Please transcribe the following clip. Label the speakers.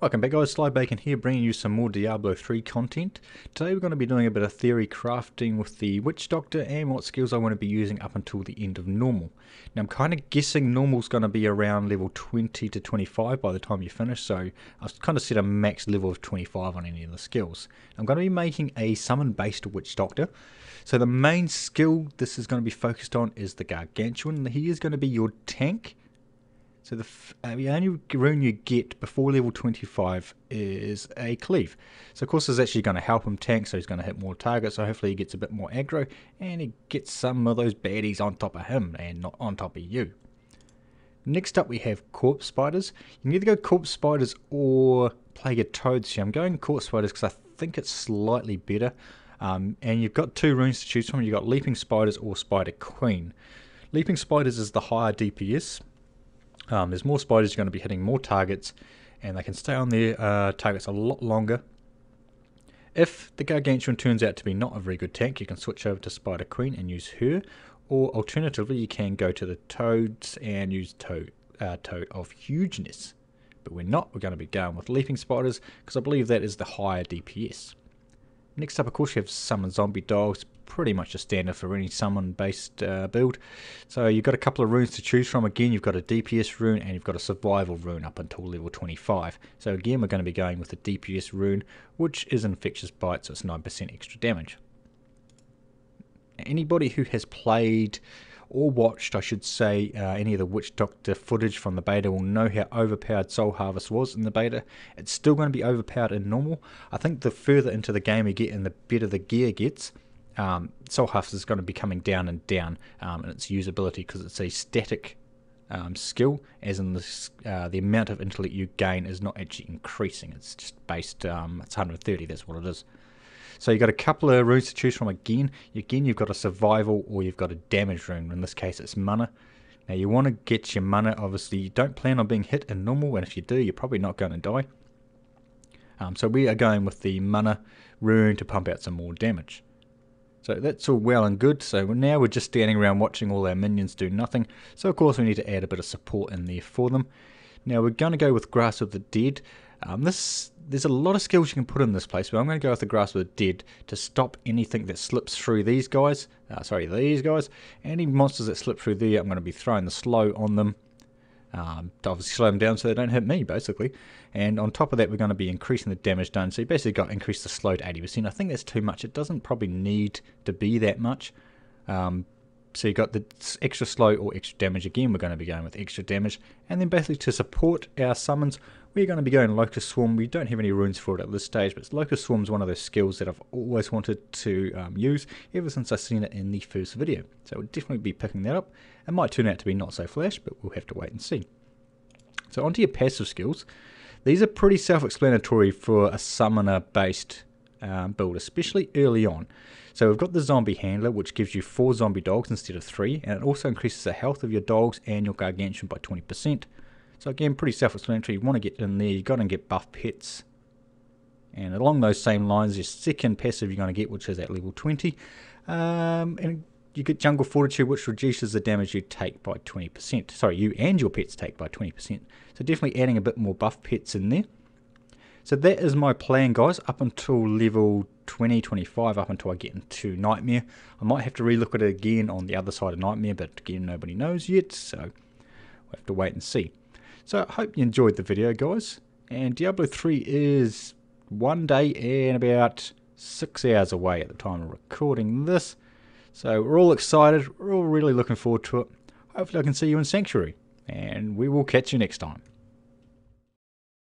Speaker 1: Welcome back guys, Slybacon here bringing you some more Diablo 3 content. Today we're going to be doing a bit of theory crafting with the Witch Doctor and what skills I want to be using up until the end of normal. Now I'm kind of guessing normal's going to be around level 20 to 25 by the time you finish, so I've kind of set a max level of 25 on any of the skills. I'm going to be making a summon based Witch Doctor. So the main skill this is going to be focused on is the Gargantuan. He is going to be your tank. So the only rune you get before level 25 is a cleave. So of course it's actually going to help him tank, so he's going to hit more targets, so hopefully he gets a bit more aggro and he gets some of those baddies on top of him and not on top of you. Next up we have corpse spiders. You can either go corpse spiders or plague of toads here. I'm going corpse spiders because I think it's slightly better. And you've got two runes to choose from. You've got leaping spiders or spider queen. Leaping spiders is the higher DPS. There's more spiders, you're going to be hitting more targets, and they can stay on their targets a lot longer. If the Gargantuan turns out to be not a very good tank, you can switch over to Spider Queen and use her, or alternatively you can go to the Toads and use Toad of Hugeness. But we're not, we're going to be going with Leaping Spiders, because I believe that is the higher DPS. Next up, of course, you have Summon Zombie Dogs, pretty much a standard for any summon-based build. So you've got a couple of runes to choose from. Again, you've got a DPS rune and you've got a survival rune up until level 25. So again, we're going to be going with the DPS rune, which is Infectious Bite, so it's 9% extra damage. Anybody who has played or watched, I should say, any of the Witch Doctor footage from the beta will know how overpowered Soul Harvest was in the beta. It's still going to be overpowered in normal. I think the further into the game you get and the better the gear gets, Soul Harvest is going to be coming down and down in its usability, because it's a static skill, as in the amount of intellect you gain is not actually increasing. It's just based, it's 130, that's what it is. So you've got a couple of runes to choose from again. You've got a survival or you've got a damage rune. In this case it's mana. Now you want to get your mana, obviously you don't plan on being hit in normal, and if you do you're probably not going to die. So we are going with the mana rune to pump out some more damage. So that's all well and good. So now we're just standing around watching all our minions do nothing. So of course we need to add a bit of support in there for them. Now we're going to go with Grasp of the Dead. There's a lot of skills you can put in this place, but I'm going to go with the Grasp of the Dead to stop anything that slips through these guys. These guys. Any monsters that slip through there, I'm going to be throwing the slow on them. To obviously slow them down so they don't hit me, basically. And on top of that, we're going to be increasing the damage done. So you basically got to increase the slow to 80%. I think that's too much. It doesn't probably need to be that much. So you got the extra slow or extra damage. Again, we're going to be going with extra damage. And then basically to support our summons, we're going to be going Locust Swarm. We don't have any runes for it at this stage, but Locust Swarm is one of those skills that I've always wanted to use ever since I've seen it in the first video. So we'll definitely be picking that up. It might turn out to be not so flash, but we'll have to wait and see. So onto your passive skills. These are pretty self-explanatory for a summoner-based build, especially early on. So we've got the Zombie Handler, which gives you 4 zombie dogs instead of 3, and it also increases the health of your dogs and your Gargantuan by 20%. So again, pretty self-explanatory. You want to get in there, you've got to get buff pets. And along those same lines, your second passive you're going to get, which is at level 20. And you get Jungle Fortitude, which reduces the damage you take by 20%. Sorry, you and your pets take by 20%. So definitely adding a bit more buff pets in there. So that is my plan, guys, up until level 20, 25, up until I get into Nightmare. I might have to relook at it again on the other side of Nightmare, but again, nobody knows yet, so we'll have to wait and see. So I hope you enjoyed the video, guys. And Diablo 3 is one day and about 6 hours away at the time of recording this. So we're all excited. We're all really looking forward to it. Hopefully I can see you in Sanctuary. And we will catch you next time.